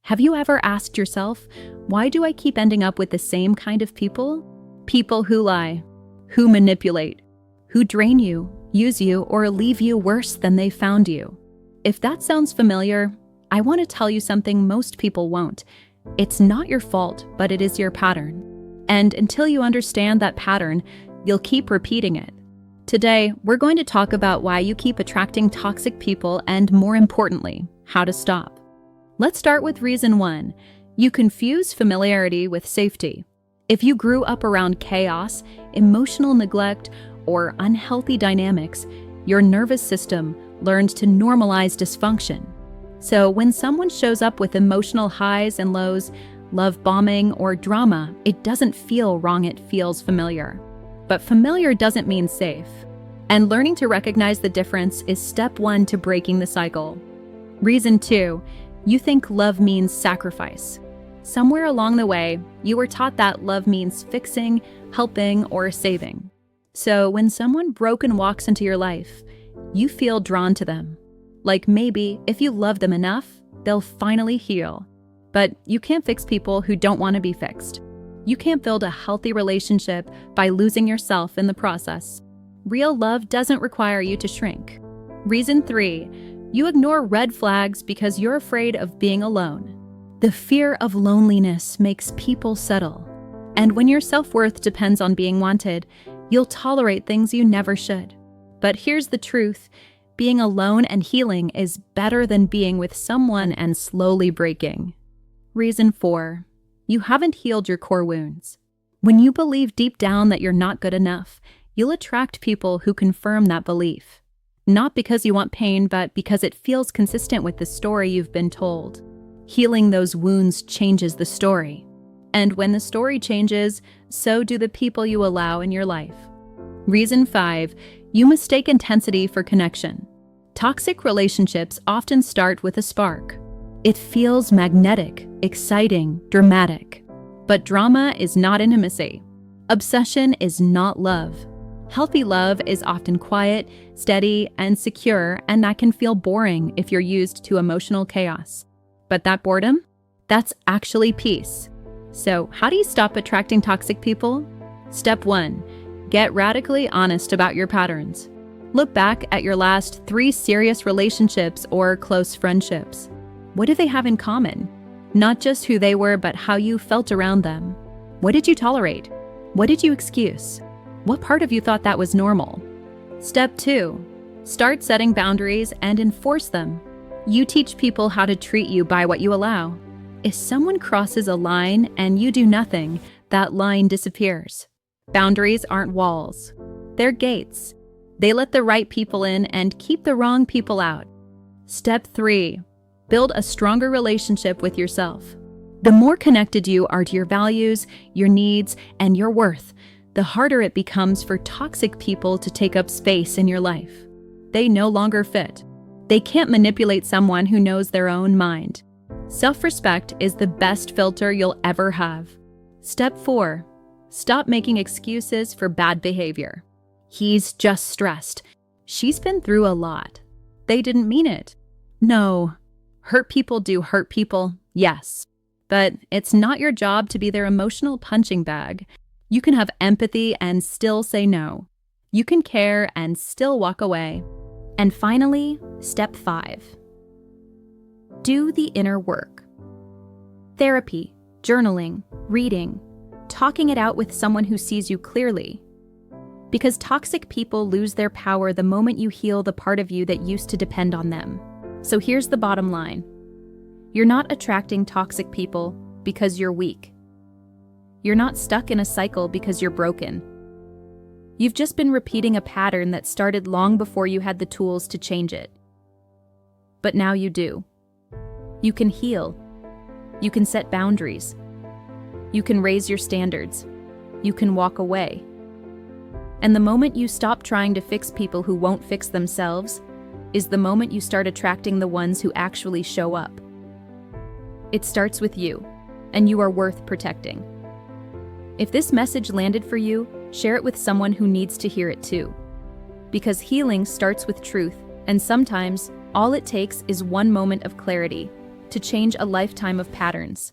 Have you ever asked yourself, why do I keep ending up with the same kind of people? People who lie, who manipulate, who drain you, use you, or leave you worse than they found you. If that sounds familiar, I want to tell you something most people won't. It's not your fault, but it is your pattern. And until you understand that pattern, you'll keep repeating it. Today, we're going to talk about why you keep attracting toxic people and, more importantly, how to stop. Let's start with reason 1. You confuse familiarity with safety. If you grew up around chaos, emotional neglect, or unhealthy dynamics, your nervous system learned to normalize dysfunction. So when someone shows up with emotional highs and lows, love bombing, or drama, it doesn't feel wrong, it feels familiar. But familiar doesn't mean safe. And learning to recognize the difference is step 1 to breaking the cycle. Reason 2. You think love means sacrifice. Somewhere along the way, you were taught that love means fixing, helping, or saving. So when someone broken walks into your life, you feel drawn to them. Like maybe if you love them enough, they'll finally heal. But you can't fix people who don't want to be fixed. You can't build a healthy relationship by losing yourself in the process. Real love doesn't require you to shrink. Reason 3. You ignore red flags because you're afraid of being alone. The fear of loneliness makes people settle. And when your self-worth depends on being wanted, you'll tolerate things you never should. But here's the truth. Being alone and healing is better than being with someone and slowly breaking. Reason 4. You haven't healed your core wounds. When you believe deep down that you're not good enough, you'll attract people who confirm that belief. Not because you want pain, but because it feels consistent with the story you've been told. Healing those wounds changes the story. And when the story changes, so do the people you allow in your life. Reason 5. You mistake intensity for connection. Toxic relationships often start with a spark. It feels magnetic, exciting, dramatic. But drama is not intimacy. Obsession is not love. Healthy love is often quiet, steady, and secure, and that can feel boring if you're used to emotional chaos. But that boredom? That's actually peace. So, how do you stop attracting toxic people? Step 1. Get radically honest about your patterns. Look back at your last 3 serious relationships or close friendships. What do they have in common? Not just who they were, but how you felt around them. What did you tolerate? What did you excuse? What part of you thought that was normal? Step 2. Start setting boundaries and enforce them. You teach people how to treat you by what you allow. If someone crosses a line and you do nothing, that line disappears. Boundaries aren't walls. They're gates. They let the right people in and keep the wrong people out. Step 3. Build a stronger relationship with yourself. The more connected you are to your values, your needs, and your worth, the harder it becomes for toxic people to take up space in your life. They no longer fit. They can't manipulate someone who knows their own mind. Self-respect is the best filter you'll ever have. Step 4. Stop making excuses for bad behavior. He's just stressed. She's been through a lot. They didn't mean it. No. Hurt people do hurt people, yes. But it's not your job to be their emotional punching bag. You can have empathy and still say no. You can care and still walk away. And finally, step 5. Do the inner work. Therapy, journaling, reading, talking it out with someone who sees you clearly. Because toxic people lose their power the moment you heal the part of you that used to depend on them. So here's the bottom line. You're not attracting toxic people because you're weak. You're not stuck in a cycle because you're broken. You've just been repeating a pattern that started long before you had the tools to change it. But now you do. You can heal. You can set boundaries. You can raise your standards. You can walk away. And the moment you stop trying to fix people who won't fix themselves is the moment you start attracting the ones who actually show up. It starts with you, and you are worth protecting. If this message landed for you, share it with someone who needs to hear it too. Because healing starts with truth, and sometimes all it takes is one moment of clarity to change a lifetime of patterns.